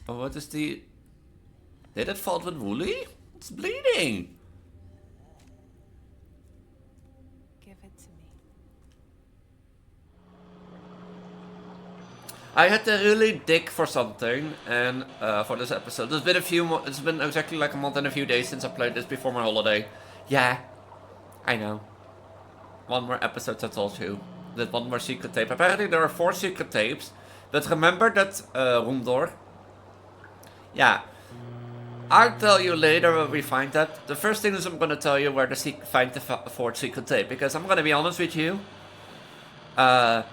Oh, what is the... Did it fall with wooley? It's bleeding. Give it to me. I had to really dig for something, and for this episode, it's been it's been exactly like a month and a few days since I played this before my holiday. Yeah, I know. One more episode, that's all too. That one more secret tape. Apparently there are 4 secret tapes, but remember that room door? Yeah. I'll tell you later when we find that. The first thing is I'm gonna tell you where to find the 4th secret tape, because I'm gonna be honest with you. I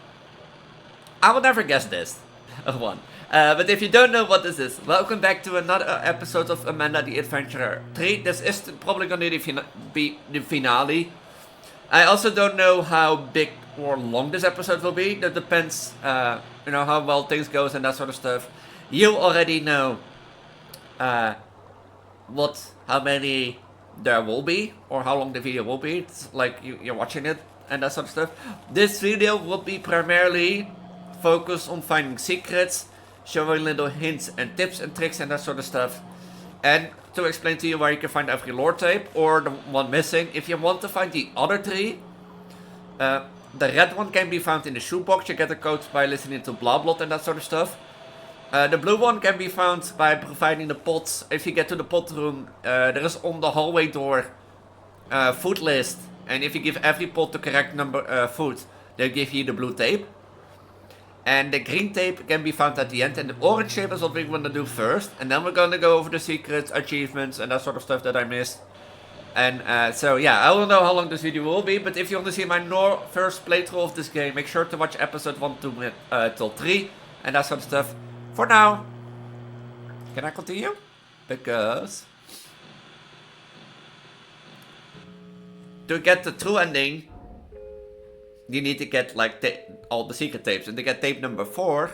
will never guess this. One. But if you don't know what this is, welcome back to another episode of Amanda the Adventurer 3. This is probably going to be the finale. I also don't know how big or long this episode will be. That depends, how well things goes and that sort of stuff. You already know how many there will be, or how long the video will be. It's like you're watching it and that sort of stuff. This video will be primarily focused on finding secrets, showing little hints and tips and tricks and that sort of stuff, and to explain to you where you can find every lore tape or the one missing. If you want to find the other 3, the red one can be found in the shoebox. You get the codes by listening to Blablot and that sort of stuff. The blue one can be found by providing the pots. If you get to the pot room, there is on the hallway door food list, and if you give every pot the correct number food, they'll give you the blue tape. And the green tape can be found at the end, and the orange tape is what we're gonna do first, and then we're gonna go over the secrets, achievements, and that sort of stuff that I missed. And so yeah, I don't know how long this video will be, but if you want to see my first playthrough of this game, make sure to watch episode 1 till 3, and that sort of stuff. For now, can I continue? Because to get the true ending, you need to get like all the secret tapes, and to get tape number 4.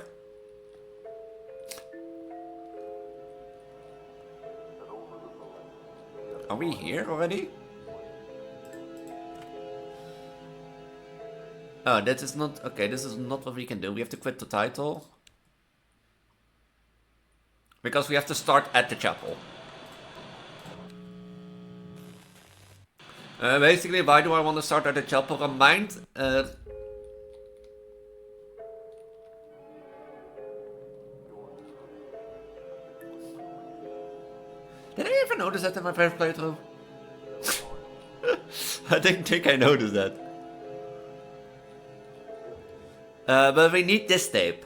Are we here already? Oh, that is not... Okay, this is not what we can do. We have to quit the title. Because we have to start at the chapel. Basically, why do I want to start at the chapel? Remind... Did I ever notice that in my first playthrough? I didn't think I noticed that. But we need this tape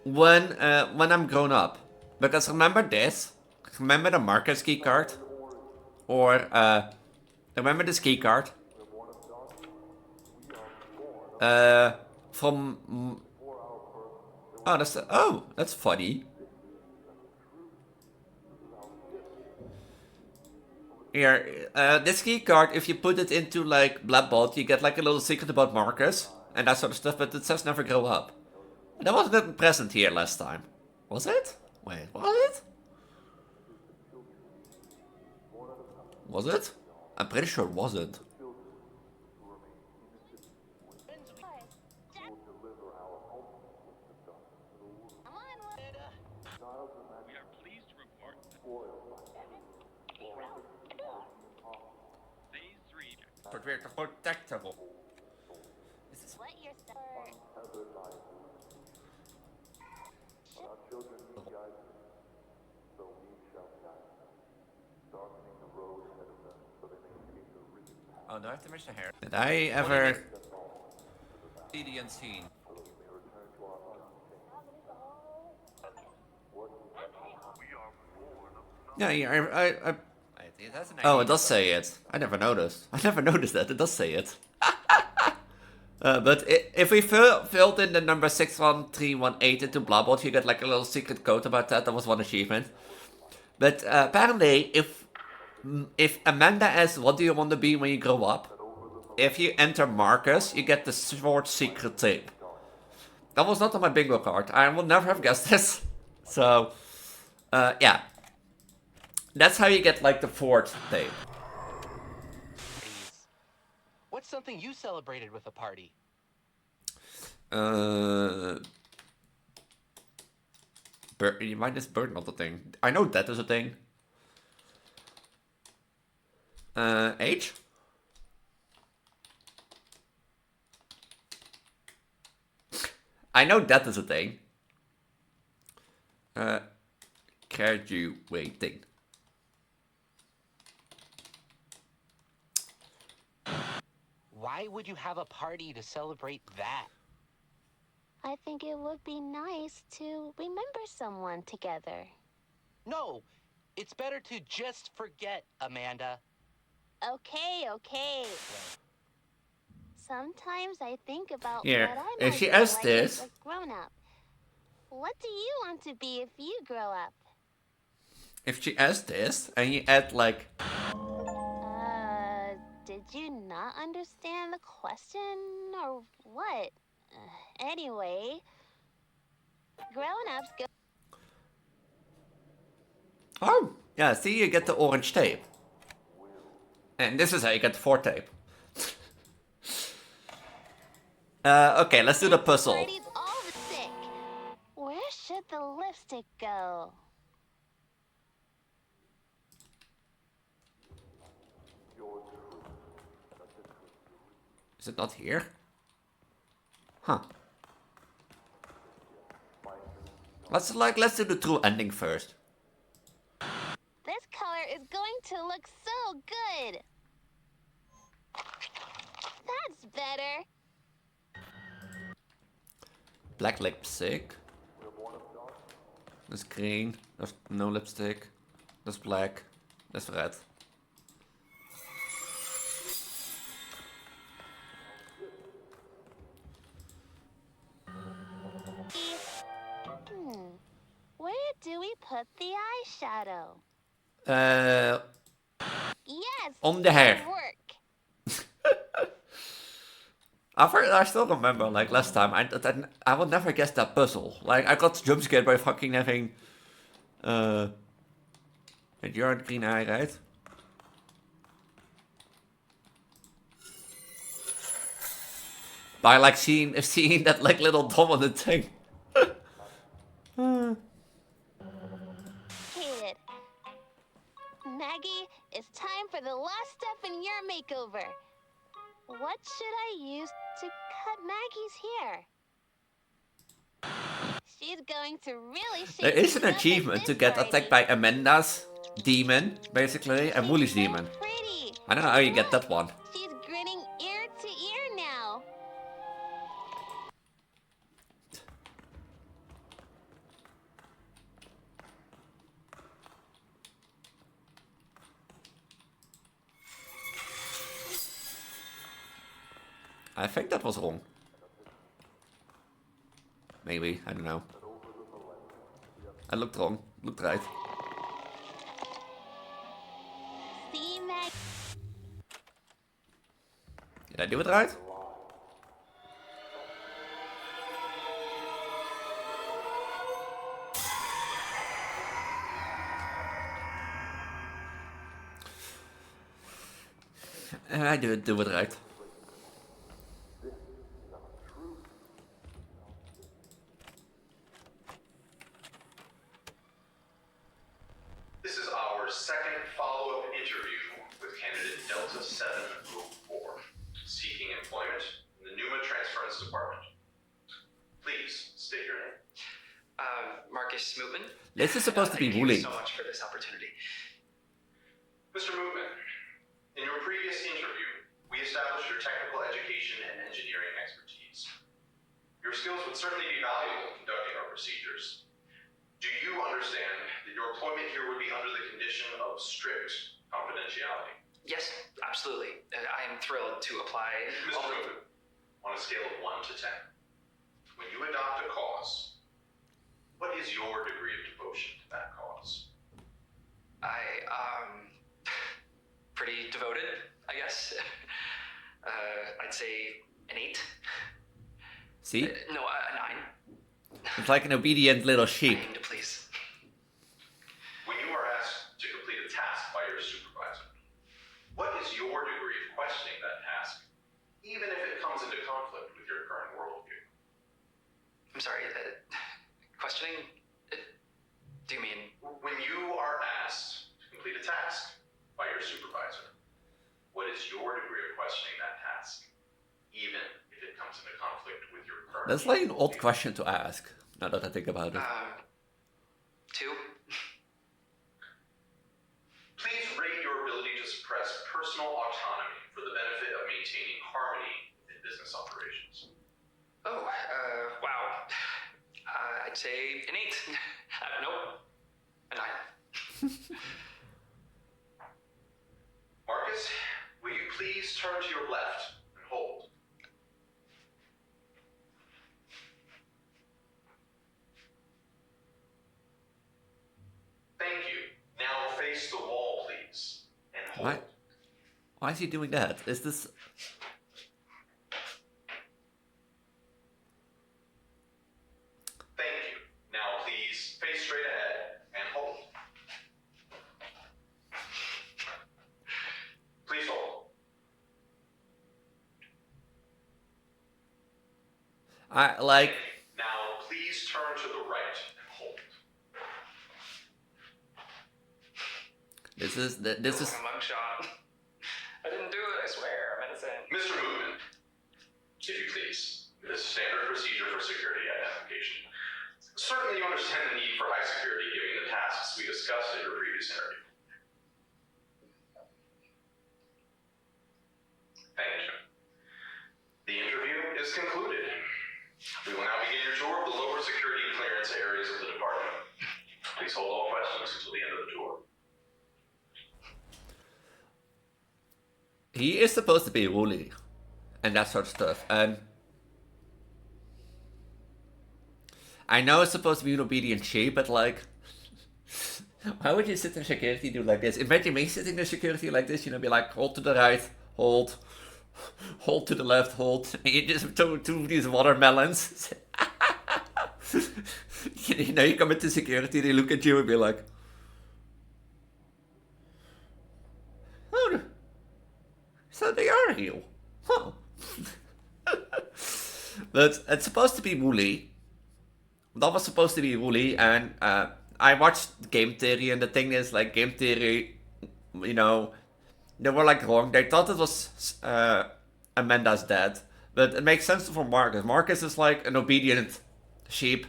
when I'm grown up. Because remember this? Remember the Marcus key card? Or, remember this key card? From... Oh, that's funny. Here, this key card, if you put it into, like, Blackbolt, you get, like, a little secret about Marcus and that sort of stuff, but it says never grow up. That wasn't present here last time. Was it? Wait, was it? Was it? I'm pretty sure it wasn't. Probeer te protect erop. Oh, do I have to mention hair? Did I ever see the unseen? Yeah, it has an ID. Oh, it does say it. I never noticed. I never noticed that. It does say it. But if we filled in the number 61318 into Blabbot, you get like a little secret code about that. That was one achievement. But apparently, if Amanda asks, what do you want to be when you grow up? If you enter Marcus, you get the short secret tape. That was not on my bingo card. I would never have guessed this. So, yeah. That's how you get like the 4th tape. What's something you celebrated with a party? Why is bird not a thing? I know that is a thing. Age? I know that is a thing. Graduating. Why would you have a party to celebrate that? I think it would be nice to remember someone together. No, it's better to just forget, Amanda. Okay. Sometimes I think about Here, what I if might she be asks like this, as a grown-up. What do you want to be if you grow up? if she asks this, and you add like, Did you not understand the question or what? Anyway, grown-ups go. oh, yeah, see, you get the orange tape. And this is how you get the 4 tape. Okay, let's do the puzzle. Parties all the sick. Where should the lipstick go? Is it not here? Huh. Let's do the true ending first. This color is going to look so good. That's better. Black lipstick. That's green. There's no lipstick. That's black. That's red. Where do we put the eyeshadow? Yes. On the hair. Good work. I still remember, like, last time, I would never guess that puzzle. Like, I got jump scared by fucking having, and you're on green eye, right? By, like, seeing that, like, little dominant thing. Kid. Maggie, it's time for the last step in your makeover. What should I use to cut Maggie's hair? She's going to really shake There is an things up at achievement to this get party. attacked by Amanda's demon, basically, and Wooley's She's so demon. pretty. I don't know how you get that one. She's grinning ear to ear now. I think that was wrong. Maybe, I don't know. I looked wrong. Looked right. See, Meg? Did I do it right? I did do it right. This is our second follow-up interview with candidate Delta 704, seeking employment in the M.i.a Transference Department. Please state your name. Marcus Smootman. This is supposed to be Thank Wooley. you so much for this opportunity. Mr. Mootman, in your previous interview, we established your technical education and engineering expertise. Your skills would certainly be valuable in conducting our procedures. Do you understand that your employment here would be under the condition of strict confidentiality? Yes, absolutely. I am thrilled to apply. Mr. Mootman, on a scale of 1 to 10, when you adopt a cause, what is your degree of devotion to that cause? Pretty devoted, I guess. I'd say an 8. See? No, a 9. It's like an obedient little sheep. I aim to please. When you are asked to complete a task by your supervisor, what is your degree of questioning that task, even if it comes into conflict with your current worldview? I'm sorry, questioning? That's like an odd question to ask, now that I think about it. 2. Please rate your ability to suppress personal autonomy for the benefit of maintaining harmony in business operations. Oh, wow. I'd say an 8. Nope. A 9. Marcus, will you please turn to your left and hold? Thank you. Now face the wall, please, and hold. Why is he doing that? Is this... Thank you. Now please face straight ahead and hold. Please hold. I like... Now please turn to the right and hold. This is... A mugshot. I didn't do it, I swear. I'm innocent. Mr. Movement, if you please, this is standard procedure for security identification. Certainly you understand the need for high security given the tasks we discussed in your previous interview. Thank you. The interview is concluded. We will now begin your tour of the lower security clearance areas of the department. Please hold all questions until the end of the tour. He is supposed to be woolly and that sort of stuff, and I know it's supposed to be an obedient shape, but like, why would you sit in security do like this? Imagine me sitting in security like this, you know, be like, hold to the right, hold to the left, hold, and you just two of these watermelons. You know, you come into security, they look at you and be like, oh, so they are real. Huh. But it's supposed to be woolly. That was supposed to be woolly, and I watched game theory, and the thing is, like, game theory, you know, they were like wrong. They thought it was Amanda's dad, but it makes sense for Marcus. Marcus is like an obedient sheep,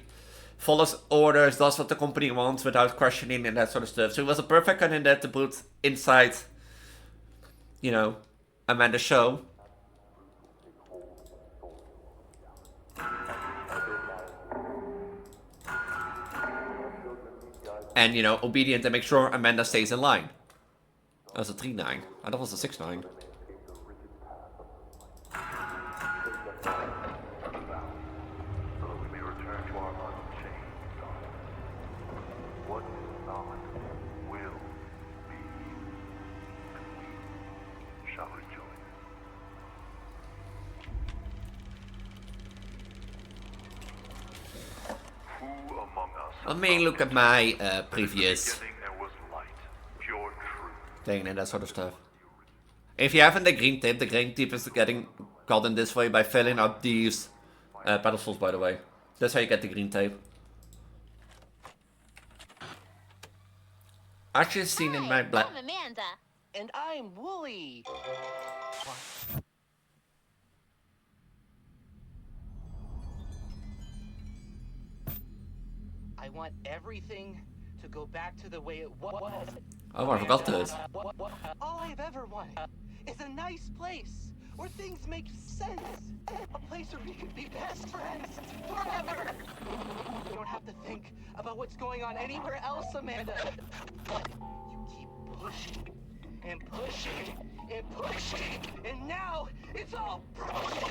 follows orders, does what the company wants without questioning and that sort of stuff. So it was a perfect candidate to put inside, you know, Amanda's show. And, you know, obedient to make sure Amanda stays in line. That was a 3-9. Oh, that was a 6-9. Let me look at my previous thing and that sort of stuff. If you haven't the green tape is getting gotten this way by filling out these pedestals, by the way. That's how you get the green tape. Actually seen in my black. I'm Amanda. And I'm Wooley. I want everything to go back to the way it was. Oh, I forgot this. All I've ever wanted is a nice place where things make sense. A place where we can be best friends forever. You don't have to think about what's going on anywhere else, Amanda. You keep pushing and pushing and pushing, and now it's all broken.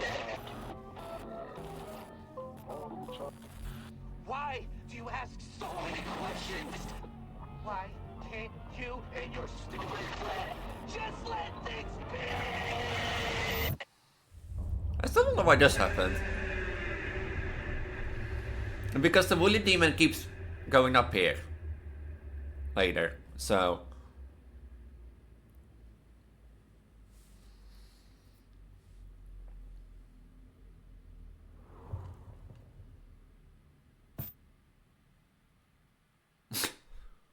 Why do you ask so many questions? Why can't you and your stupid plan just let things be? I still don't know why this happened. And because the woolly demon keeps going up here later, so.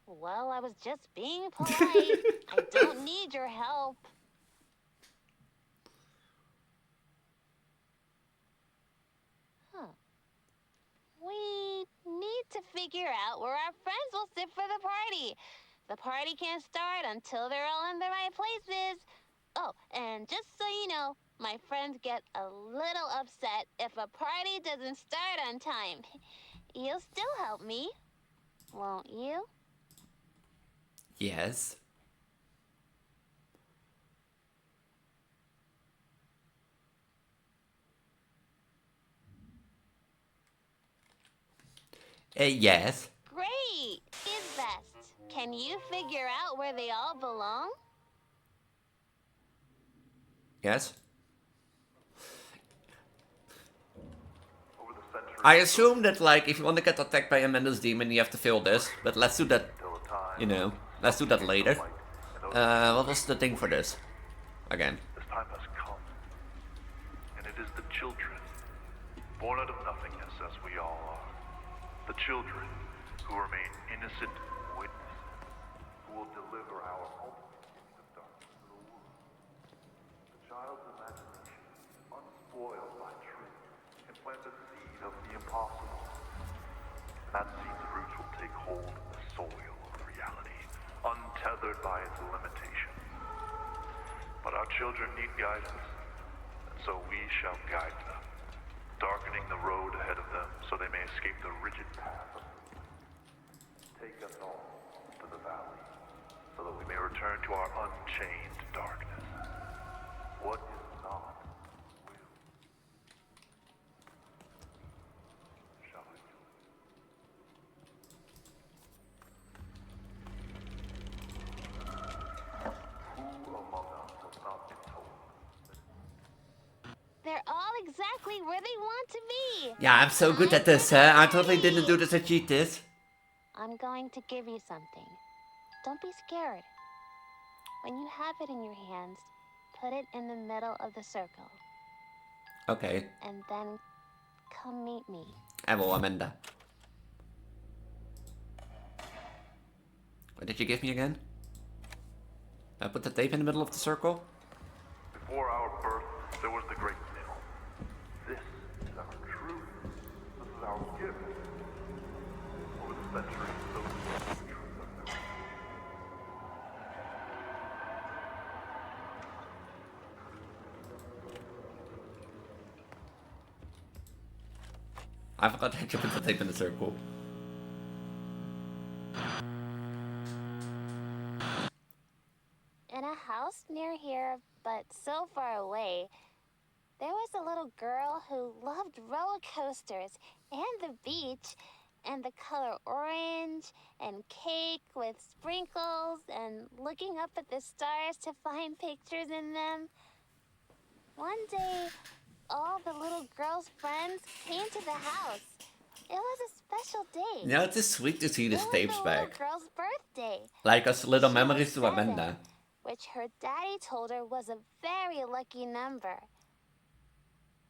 Well, I was just being polite. I don't need your help. Huh. We need to figure out where our friends will sit for the party. The party can't start until they're all in the right places. Oh, and just so you know, my friends get a little upset if a party doesn't start on time. You'll still help me, won't you? Yes. Yes. Great! Is best. Can you figure out where they all belong? Yes. Over the centuries, I assume that, like, if you want to get attacked by a Mendes demon, you have to fill this. But let's do that, till a time, you know, let's do that later. and those What was the thing for this? Again. this time has come. And it is the children, born out of nothingness as we all are. The children who remain innocent witnesses, who will deliver our ultimate gift of darkness to the world. The child's imagination, unspoiled by truth, can plant the seed of the impossible. And that seed's roots will take hold of the soil of reality, untethered by its limitations. But our children need guidance, and so we shall guide them, darkening the road ahead of them so they may escape the rigid path of the wind. Take us all to the valley, so that we may return to our unchained darkness. What is not will. Shall we do it? Who among us has not been told? They're all exactly where they want to be. Yeah, I'm so good at this, huh? I totally didn't do this to cheat this. I'm going to give you something. Don't be scared. When you have it in your hands, put it in the middle of the circle. Okay, And then come meet me. I will amend that. What did you give me again? I put the tape in the middle of the circle? Before our birth, there was the great mill. This is our truth. This is our gift. Over the centuries, those who know the truth have known. I forgot that you put the tape in the circle. In a house near here, but so far away, there was a little girl who loved roller coasters and the beach and the color orange and cake with sprinkles and looking up at the stars to find pictures in them. One day, all the little girl's friends came to the house. It was a special day. Yeah, it is sweet to see these It was tapes the back. little girl's birthday. Like us little She memories was to 7, Amanda. which her daddy told her was a very lucky number.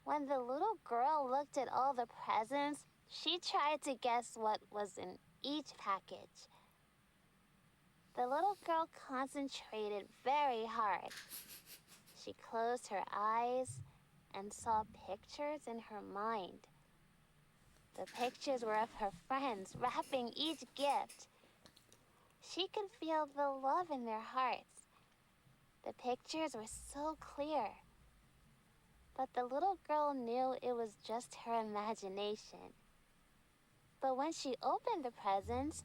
When the little girl looked at all the presents, she tried to guess what was in each package. The little girl concentrated very hard. She closed her eyes and saw pictures in her mind. The pictures were of her friends wrapping each gift. She could feel the love in their hearts. The pictures were so clear. But the little girl knew it was just her imagination. But when she opened the presents,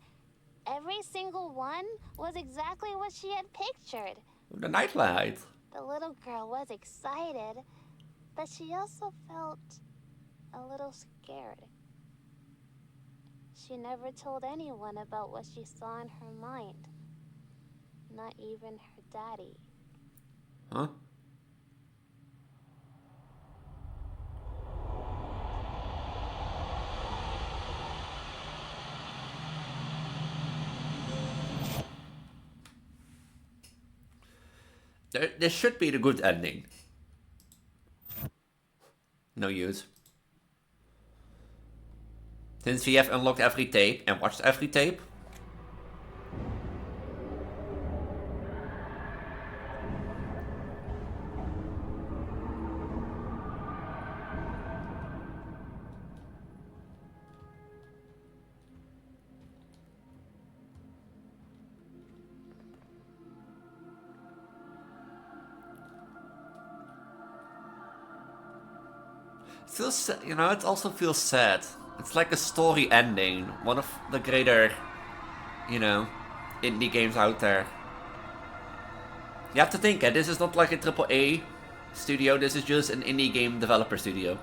every single one was exactly what she had pictured. The nightlight. The little girl was excited, but she also felt a little scared. She never told anyone about what she saw in her mind. Not even her daddy. Huh? This should be the good ending. No use. Since we have unlocked every tape and watched every tape. Feels, you know, it also feels sad. It's like a story ending. One of the greater, you know, indie games out there. You have to think, this is not like a AAA studio, this is just an indie game developer studio.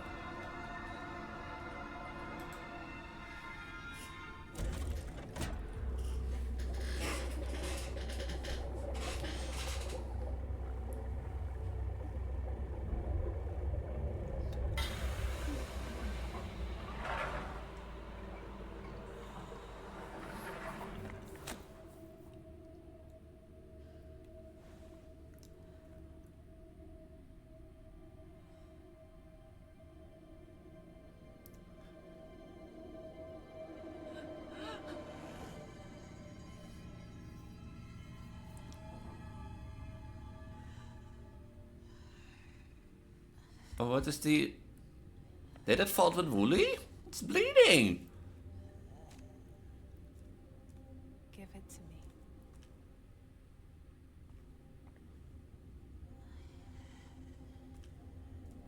But what is the... Did it fall with wooley? It's bleeding! Give it to me.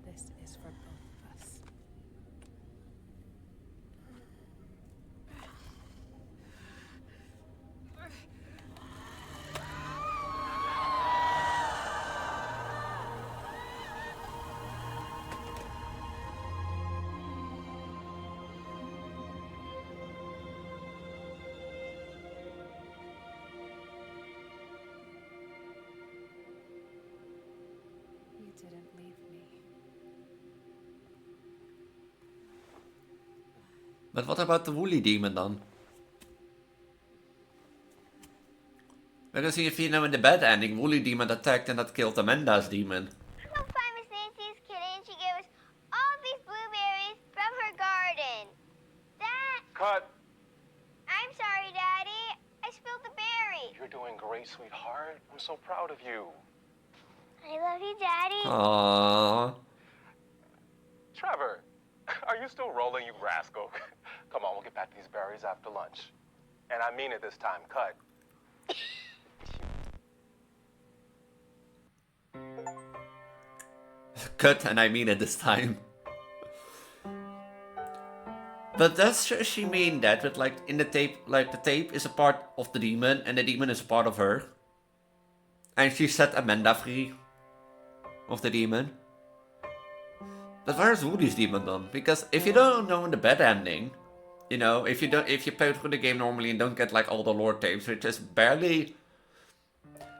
This is for both of us. You didn't leave me. But what about the woolly demon then? Because if you know in the bad ending, woolly demon attacked and that killed Amanda's demon. One time Miss Nancy's kitty and she gave us all these blueberries from her garden. Cut. I'm sorry, Daddy. I spilled the berry. You're doing great, sweetheart. I'm so proud of you. I love you, Daddy. Aww. Trevor, are you still rolling, you rascal? Come on, we'll get back to these berries after lunch. And I mean it this time. Cut. Cut, and I mean it this time. But does she mean that with like in the tape, like the tape is a part of the demon and the demon is a part of her? And she set Amanda free of the demon? But where's Woody's demon then? Because if you don't know in the bad ending, you know, if you play through the game normally and don't get like all the lore tapes, which is barely,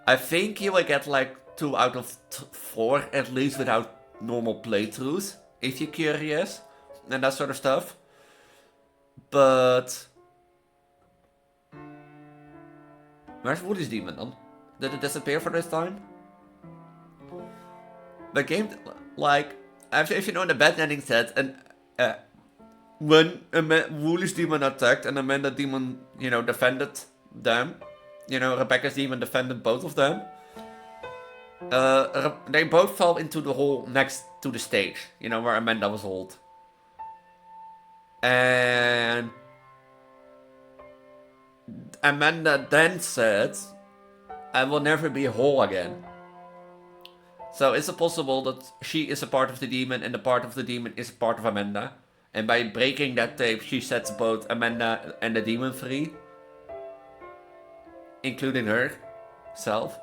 I think you will get like 2 out of 4 at least without normal playthroughs, if you're curious, and that sort of stuff. But where's Woody's demon then? Did it disappear for this time? The game, like, if you know in the bad ending set, and when Wooly's demon attacked and Amanda demon, you know, defended them, you know, Rebecca's demon defended both of them, they both fell into the hole next to the stage, you know, where Amanda was held. And Amanda then said, I will never be whole again. So is it possible that she is a part of the demon and the part of the demon is part of Amanda? And by breaking that tape, she sets both Amanda and the demon free? Including herself?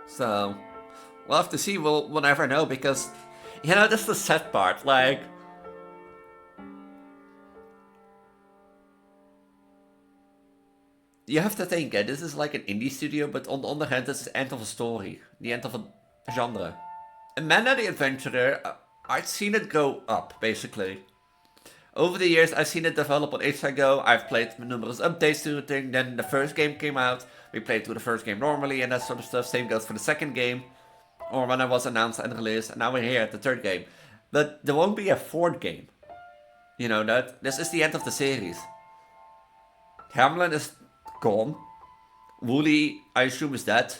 So, we'll have to see, we'll never know, because, you know, that's the sad part, like, you have to think, this is like an indie studio, but on the other hand, this is the end of a story, the end of a genre. Amanda the Adventurer, I've seen it go up, basically. Over the years, I've seen it develop on itch.io, I've played numerous updates to the thing, then the first game came out, we played through the first game normally and that sort of stuff, same goes for the second game, or when it was announced and released, and now we're here at the third game. But there won't be a fourth game. You know, that this is the end of the series. Hamlin is gone, Wooley, I assume, is dead,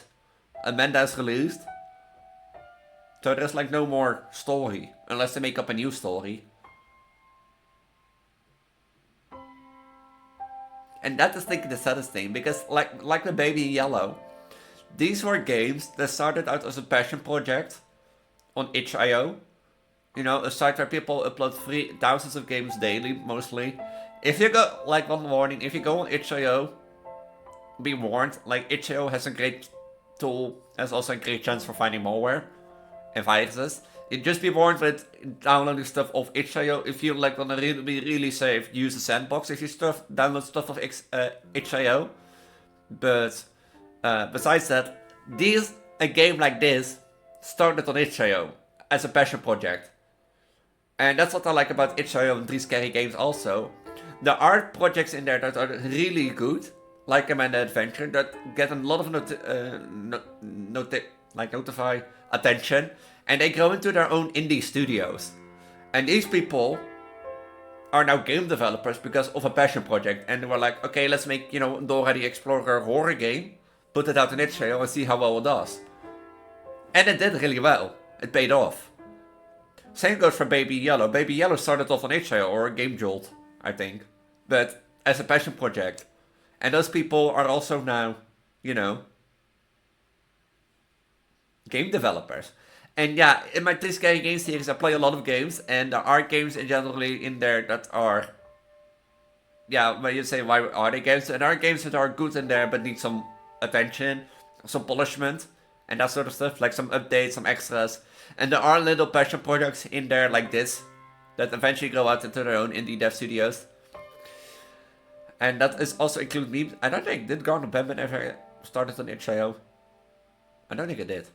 Amanda is released, so there's like no more story, unless they make up a new story. And that is the saddest thing, because like the Baby Yellow, these were games that started out as a passion project on itch.io. You know, a site where people upload thousands of games daily, mostly. If you go, like, one warning, if you go on itch.io, be warned, like, itch.io has a great tool, has also a great chance for finding malware and viruses. You just be warned with downloading stuff off itch.io. If you like want to be really safe, use the sandbox if you download stuff off itch.io. But besides that, a game like this started on itch.io as a passion project. And that's what I like about itch.io and 3 Scary Games also. There are projects in there that are really good, like M.i.a Adventure, that get a lot of notify attention, and they grow into their own indie studios. And these people are now game developers because of a passion project, and they were like, okay, let's make, you know, Dora the Explorer horror game, put it out in itch.io and see how well it does. And it did really well. It paid off. Same goes for Baby Yellow. Baby Yellow started off on itch.io or Game Jolt, I think, but as a passion project. And those people are also now, you know, game developers. And yeah, in my 3 Scary Games series, I play a lot of games, and there are games generally in there that are, yeah, when you say why are they games, and there are games that are good in there but need some attention, some polishment, and that sort of stuff, like some updates, some extras. And there are little passion projects in there like this that eventually grow out into their own indie dev studios. And that is also include me. I don't think, did Garden Bambin ever started on itch.io? I don't think it did.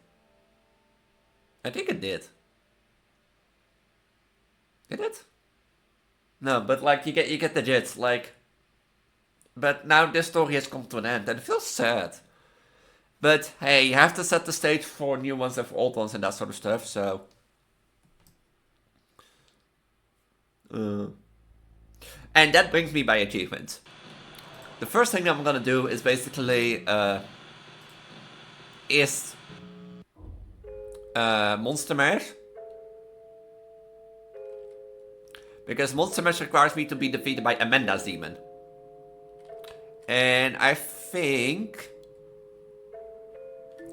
I think it did. Did it? No, but like you get the gist, like. But now this story has come to an end, and it feels sad. But hey, you have to set the stage for new ones and for old ones and that sort of stuff, so. And that brings me by achievements. The first thing that I'm gonna do is basically Monster Mash. Because Monster Mash requires me to be defeated by Amanda's demon. And I think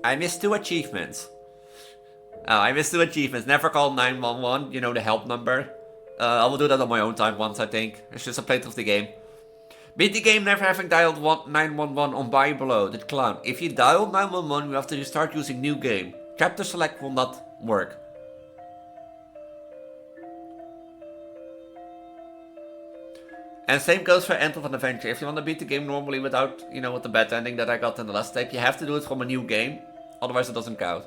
I missed 2 achievements. Oh, I missed 2 achievements. Never call 911, you know, the help number. I will do that on my own time once, I think. It's just a playthrough of the game. Beat the game never having dialed 911 on buy below, the clown. If you dial 911, you have to restart using new game. Chapter select will not work. And same goes for End of an Adventure. If you want to beat the game normally without, you know, with the bad ending that I got in the last tape, you have to do it from a new game. Otherwise it doesn't count.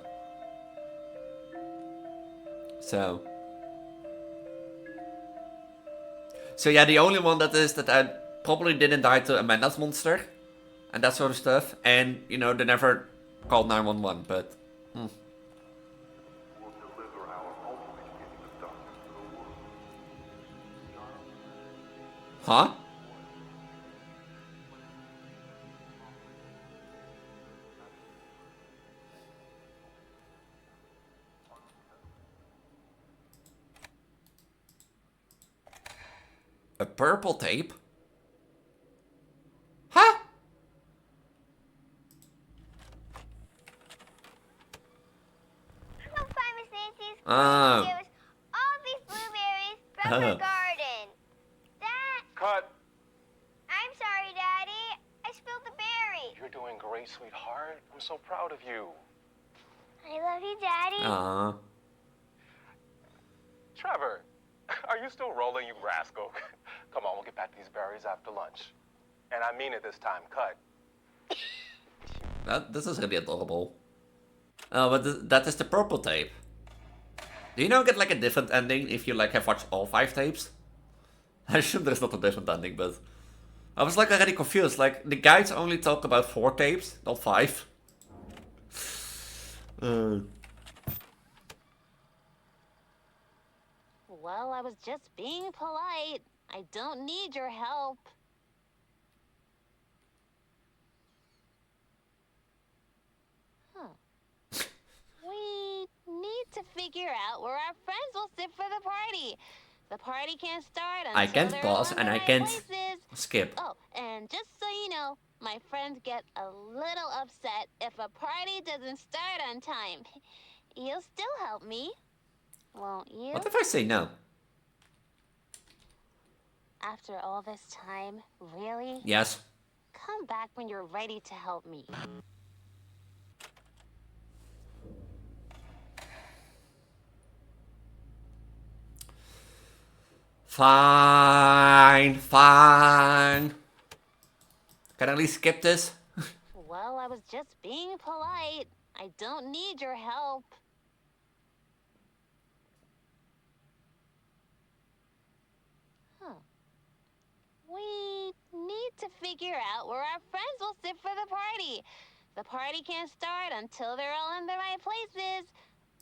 So yeah, the only one that is that I probably didn't die to Amanda's monster. And that sort of stuff. And, you know, they never called 911, but... Huh? A purple tape? Huh? Go find Miss Nancy's Oh. There was all these blueberries from her garden. That... Cut. I'm sorry, Daddy. I spilled the berry. You're doing great, sweetheart. I'm so proud of you. I love you, Daddy. Aww. Trevor, are you still rolling, you rascal? Come on, we'll get back these berries after lunch. And I mean it this time, cut. This is really adorable. Oh, but that is the purple tape. Do you now get like a different ending if you like have watched all 5 tapes? I assume there's not a different ending, but... I was like already confused, like the guides only talk about 4 tapes, not 5. Well, I was just being polite. I don't need your help. We need to figure out where our friends will sit for the party. The party can't start I until can't they're pause all in and the I right can't places. skip. Oh, and just so you know, my friends get a little upset if a party doesn't start on time. You'll still help me, won't you? What if I say no? After all this time, really? Yes. Come back when you're ready to help me. Fine, fine. Can I at least skip this? Well, I was just being polite. I don't need your help. Huh. We need to figure out where our friends will sit for the party. The party can't start until they're all in the right places.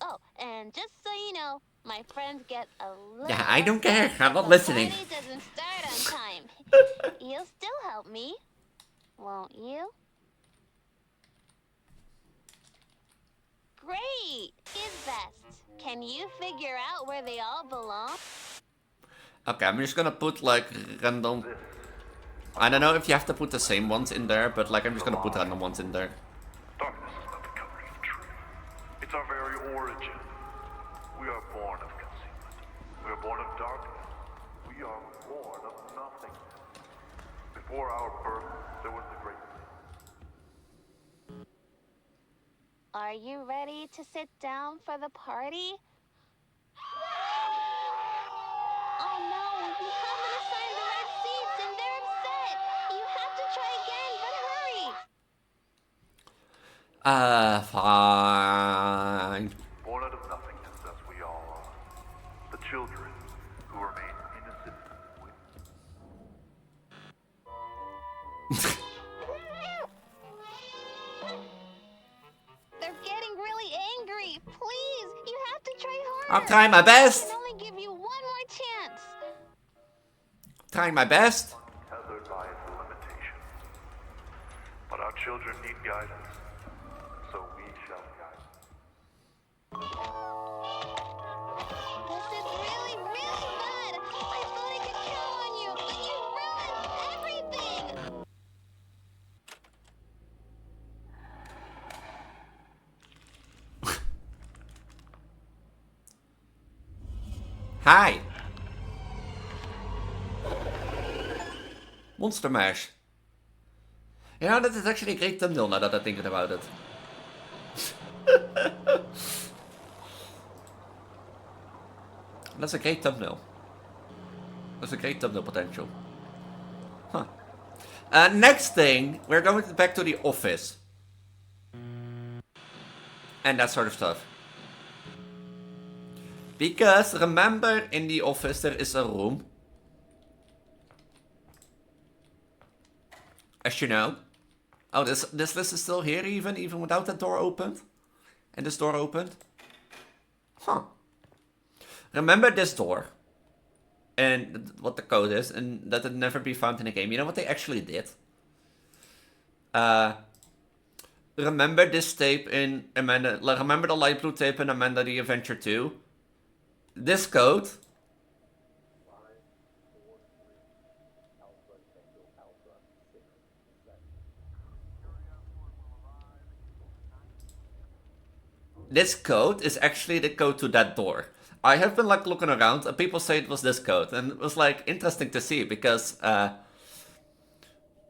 Oh, and just so you know, my friends get a little Yeah, I don't care. upset I'm if not a listening. party doesn't start on time. You'll still help me, won't you? Great! Is best. Can you figure out where they all belong? Okay, I'm just gonna put like random. I don't know if you have to put the same ones in there, but like I'm just gonna put random ones in there. Darkness is not the covering of truth. It's our very origin. We are born of concealment. We are born of darkness. We are born of nothing. Before our birth, there was the great thing. Are you ready to sit down for the party? Oh no, you haven't assigned the right seats and they're upset. You have to try again, but hurry. Fine. Born out of nothingness as we all are. The children who remain innocent They're getting really angry. Please, you have to try harder. I'm trying my best. I can only give you one more chance. Trying my best. tethered by its limitations. But our children need guidance, so we shall guide them. This is really, really bad. I thought I could count on you, but you ruined everything. Hi. Monster Mash. You know, that is actually a great thumbnail now that I'm thinking about it. That's a great thumbnail. That's a great thumbnail potential. Huh. Next thing, we're going back to the office. And that sort of stuff. Because remember, in the office there is a room. As you know. Oh, this list is still here even without that door opened? And this door opened? Huh. Remember this door. And what the code is, and that it never be found in the game. You know what they actually did? Remember this tape in Amanda, like, remember the light blue tape in Amanda the Adventure 2? This code. This code is actually the code to that door. I have been like looking around and people say it was this code, and it was like interesting to see because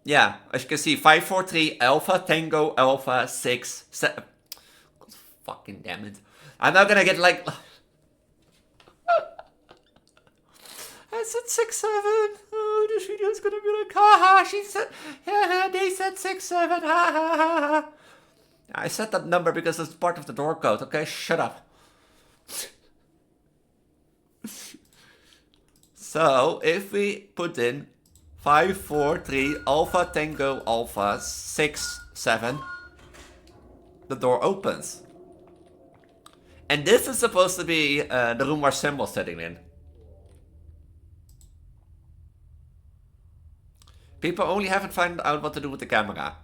yeah, as you can see, 543 Alpha Tango Alpha 6 7. God fucking damn it. I'm not gonna get like I said 6 7. Oh, this video's gonna be like, haha, she said, yeah, they said 6 7, ha ha ha ha. I said that number because it's part of the door code, okay? Shut up. So, if we put in 543 Alpha Tango Alpha 6 7, the door opens. And this is supposed to be the room where Sam was sitting in. People only haven't found out what to do with the camera.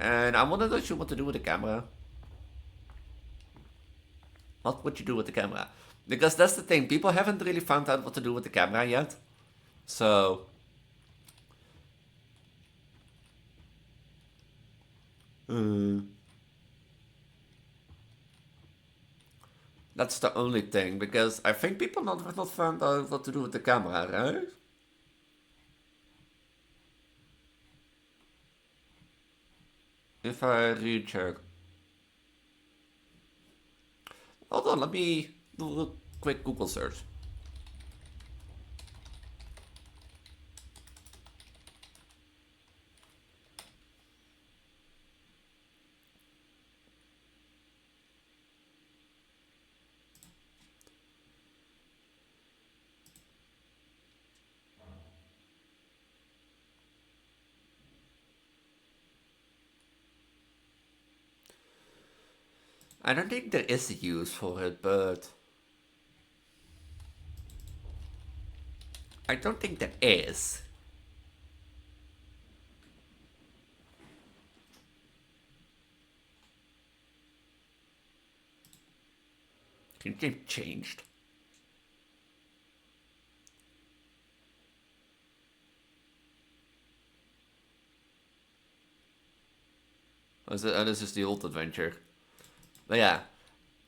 And I wanted to show what to do with the camera. What would you do with the camera? Because that's the thing, people haven't really found out what to do with the camera yet. So... That's the only thing, because I think people have not found out what to do with the camera, right? If I recheck. Hold on, let me do a quick Google search. I don't think there is a use for it, but... I don't think there is. I think they've changed. This is the old adventure. But yeah,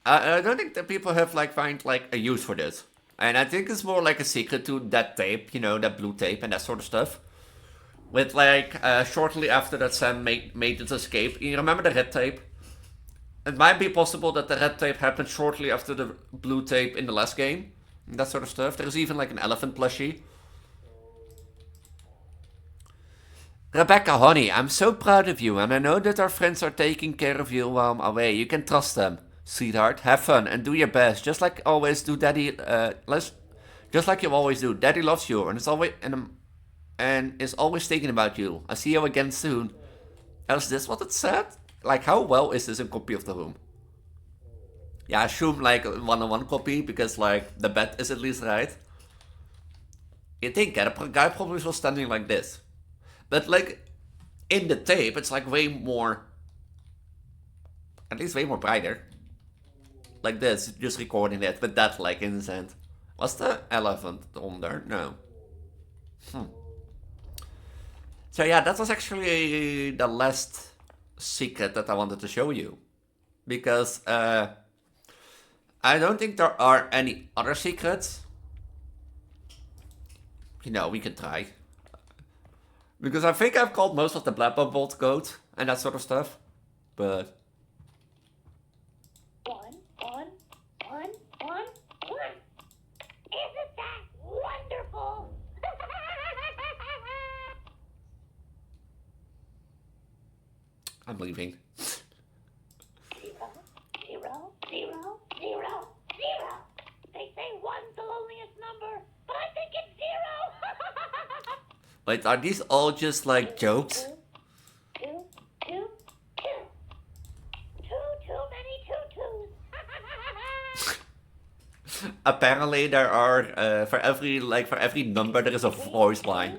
I don't think that people have find a use for this. And I think it's more like a secret to that tape, you know, that blue tape and that sort of stuff. With shortly after that Sam made its escape. You remember the red tape? It might be possible that the red tape happened shortly after the blue tape in the last game. And that sort of stuff. There's even an elephant plushie. Rebecca, honey, I'm so proud of you, and I know that our friends are taking care of you while I'm away. You can trust them, sweetheart. Have fun and do your best, just like always. Do Daddy, just like you always do. Daddy loves you, and is always thinking about you. I'll see you again soon. Is this what it said? How well is this a copy of the room? Yeah, I assume a one-on-one copy because the bed is at least right. You think the guy probably was standing like this. But in the tape, it's way more, at least way more brighter. Like this, just recording it with that in his hand. Was the elephant on there? No. So yeah, that was actually the last secret that I wanted to show you. Because I don't think there are any other secrets. You know, we can try. Because I think I've called most of the Blabberbolt code and that sort of stuff. But... One. Isn't that wonderful? I'm leaving. 0. They say one's the loneliest number, but I think it's 0. Wait, are these all just jokes? Two. Too many twos. Apparently there are, for every number there is a voice line.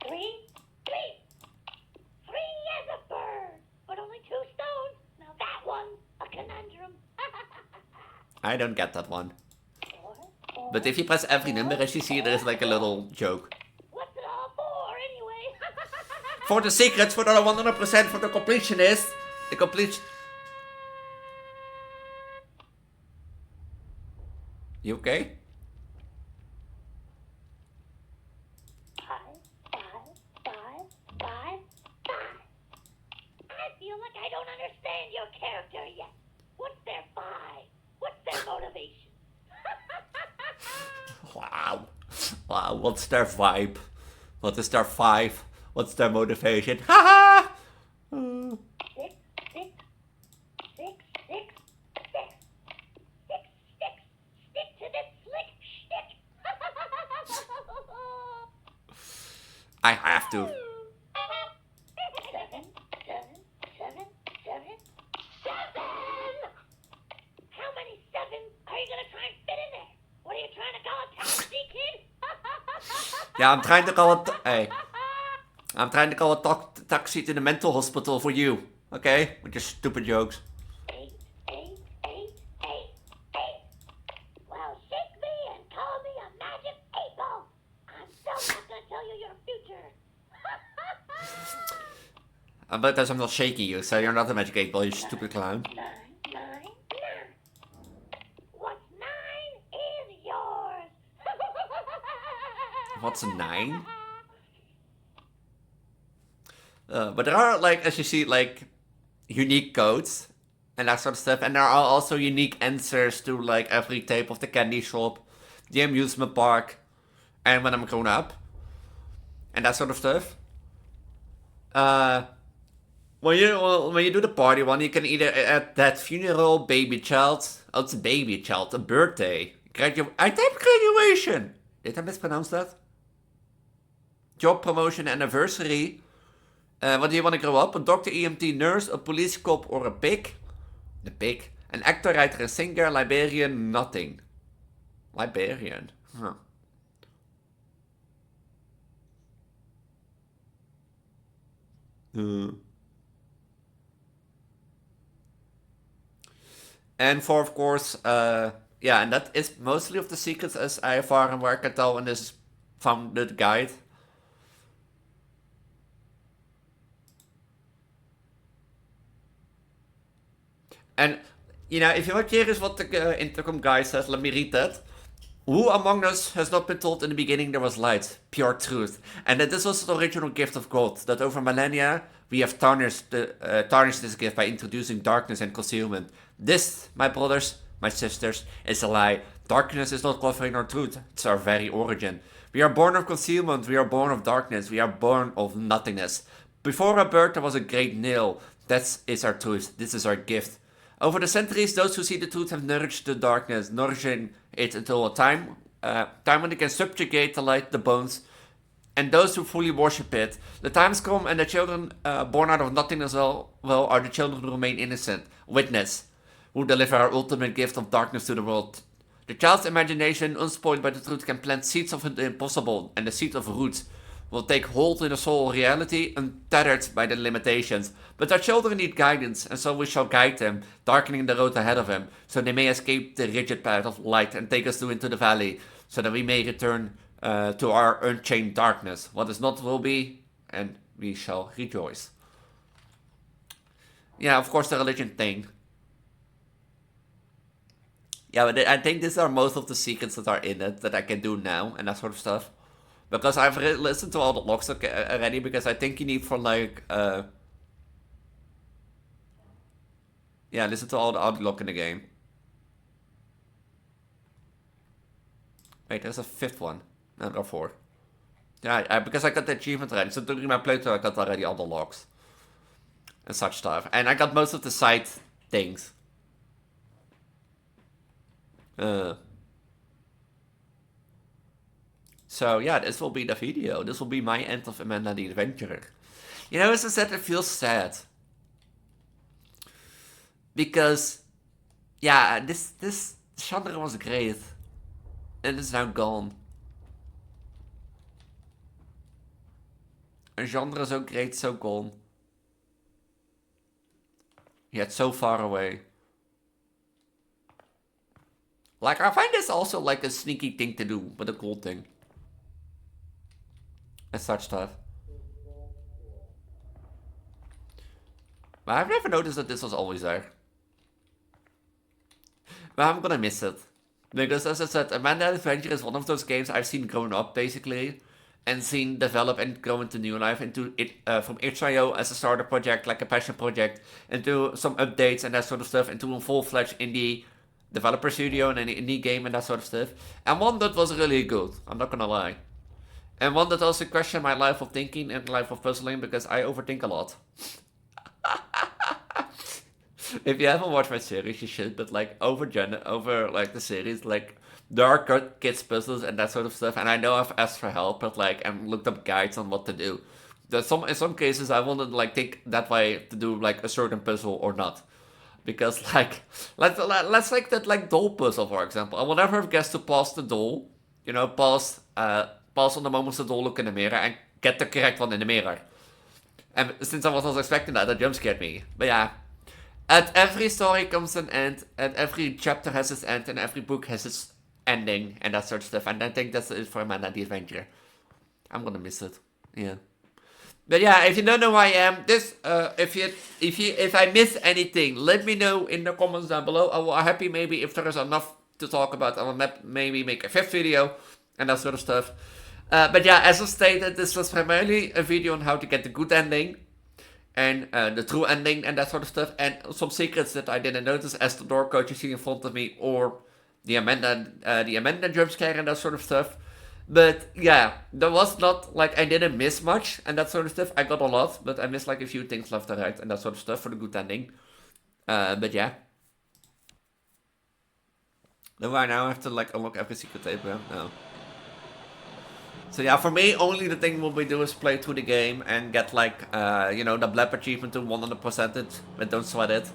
Three as a bird, but only 2 stones. Now that one's a conundrum. I don't get that one. 4. But if you press every number, as you see, there is a little joke. What's it all for, anyway? For the secrets, for the 100%, for the completionist. The complete... You okay? 5. I feel like I don't understand your character yet. What's their 5? What's their motivation? Wow, what's their vibe? What is their 5? What's their motivation? Haha! 6. Stick to this slick shtick. I have to. 7. How many 7s are you gonna try and fit in there? What are you trying to call a taxi, kid? Yeah, I'm trying to call it. Hey, I'm trying to call a taxi to the mental hospital for you. Okay, with your stupid jokes. 8. Well, shit. your future. Because I'm not shaking you, so you're not a magic 8 ball, you stupid clown. Nine. What's 9 is yours. What's 9? But there are, like, as you see, like, unique codes and that sort of stuff. And there are also unique answers to, like, every type of the candy shop, the amusement park, and when I'm grown up. And that sort of stuff. When you do the party one, you can either add that funeral, baby child. Oh, it's a baby child, a birthday. I typed graduation. Did I mispronounce that? Job promotion, anniversary. What do you want to grow up? A doctor, EMT, nurse, a police cop, or a pig? The pig. An actor, writer, a singer, librarian, nothing. Librarian. Huh. And for, of course, yeah, and that is mostly of the secrets as I far and where I can tell in this founded guide. And, you know, if you're curious what the intercom guy says, let me read that. Who among us has not been told in the beginning there was light, pure truth, and that this was the original gift of God, that over millennia we have tarnished this gift by introducing darkness and concealment. This, my brothers, my sisters, is a lie. Darkness is not covering our truth, it's our very origin. We are born of concealment, we are born of darkness, we are born of nothingness. Before our birth there was a great nail, that is our truth, this is our gift. Over the centuries, those who see the truth have nourished the darkness, nourishing it until a time when it can subjugate the light, the bones, and those who fully worship it. The times come, and the children born out of nothingness well are the children who remain innocent, witness, who deliver our ultimate gift of darkness to the world. The child's imagination, unspoiled by the truth, can plant seeds of the impossible, and the seed of roots will take hold in the soul reality, untethered by the limitations. But our children need guidance, and so we shall guide them, darkening the road ahead of them, so they may escape the rigid path of light and take us into the valley, so that we may return to our unchained darkness. What is not will be, and we shall rejoice. Yeah, of course, the religion thing. Yeah, but I think these are most of the secrets that are in it that I can do now, and that sort of stuff. Because I've listened to all the logs already, because I think you need for like, yeah, listen to all the audio log in the game. Wait, there's a fifth one. No, there are 4. Yeah, because I got the achievement already, so during my playthrough I got already all the logs. And such stuff. And I got most of the side things. So yeah, this will be the video. This will be my end of Amanda the Adventurer. You know, as I said, it feels sad. Because, yeah, this genre was great. And it's now gone. A genre so great, so gone. Yet so far away. Like, I find this also like a sneaky thing to do, but a cool thing. And such stuff. But I've never noticed that this was always there. But I'm gonna miss it. Because as I said, Amanda Adventure is one of those games I've seen growing up, basically. And seen develop and grow into new life, into it from itch.io as a starter project, like a passion project, into some updates and that sort of stuff, into a full-fledged indie developer studio and an indie game and that sort of stuff. And one that was really good, I'm not gonna lie. And one that also questioned my life of thinking and life of puzzling, because I overthink a lot. If you haven't watched my series, you should, but like over like the series, like there are kids puzzles and that sort of stuff, and I know I've asked for help, but like and looked up guides on what to do. In some cases I wanted like think that way to do like a certain puzzle or not. Because like let's take that like doll puzzle for example. I will never have guessed to pass the doll, you know, pass on the moments the doll look in the mirror and get the correct one in the mirror. And since I wasn't expecting that jump scared me. But yeah. At every story comes an end, and every chapter has its end, and every book has its ending, and that sort of stuff. And I think that's it for Amanda the Adventure. I'm gonna miss it. Yeah. But yeah, if you don't know who I am, this if I miss anything, let me know in the comments down below. I will happy maybe if there is enough to talk about, I will maybe make a 5th video and that sort of stuff. But yeah, as I stated, this was primarily a video on how to get the good ending and the true ending and that sort of stuff, and some secrets that I didn't notice, as the door code you see in front of me, or the Amanda jump scare and that sort of stuff. But yeah, there was not, like, I didn't miss much and that sort of stuff. I got a lot, but I missed like a few things left and right and that sort of stuff for the good ending. But yeah. Do I now have to like unlock every secret table? No. So yeah, for me, only the thing we'll be doing is play through the game and get like, you know, the blab achievement to 100%, but don't sweat it.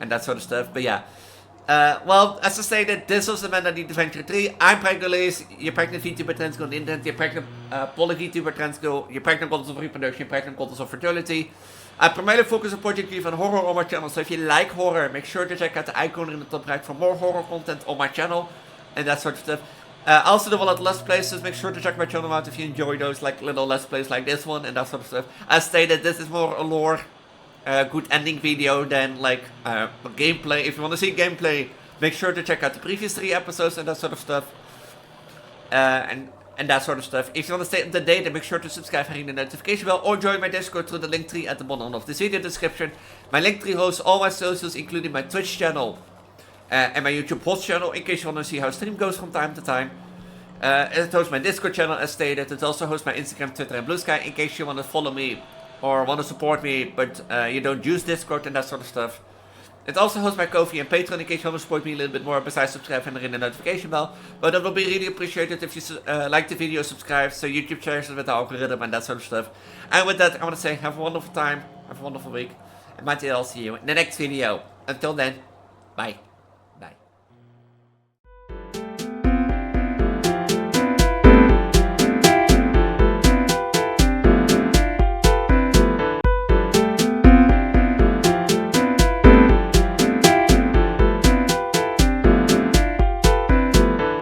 And that sort of stuff, but yeah. Well, as I stated, this was Abonanded Adventure 3. I'm pregnant Elise, you're pregnant Vtuber trans girl on the internet, you're pregnant poly Vtuber trans girl, you're pregnant goddess of reproduction, you're pregnant goddess of fertility. I primarily focus on project review and horror on my channel, so if you like horror, make sure to check out the icon in the top right for more horror content on my channel and that sort of stuff. I also do a lot of let's plays, so make sure to check my channel out if you enjoy those like little let's plays like this one and that sort of stuff. As stated, this is more a lore good ending video than like gameplay. If you want to see gameplay, make sure to check out the previous 3 episodes and that sort of stuff. And that sort of stuff. If you want to stay up to date, then make sure to subscribe and ring the notification bell, or join my Discord through the link tree at the bottom of this video description. My link tree hosts all my socials, including my Twitch channel and my YouTube host channel, in case you want to see how stream goes from time to time. It hosts my Discord channel, as stated. It also hosts my Instagram, Twitter, and Blue Sky, in case you want to follow me or want to support me, but you don't use Discord and that sort of stuff. It also hosts my Ko-fi and Patreon, in case you want to support me a little bit more, besides subscribe and ring the notification bell. But it will be really appreciated if you like the video, subscribe, so YouTube shares it with the algorithm and that sort of stuff. And with that, I want to say have a wonderful time, have a wonderful week, and might I'll see you in the next video. Until then, bye.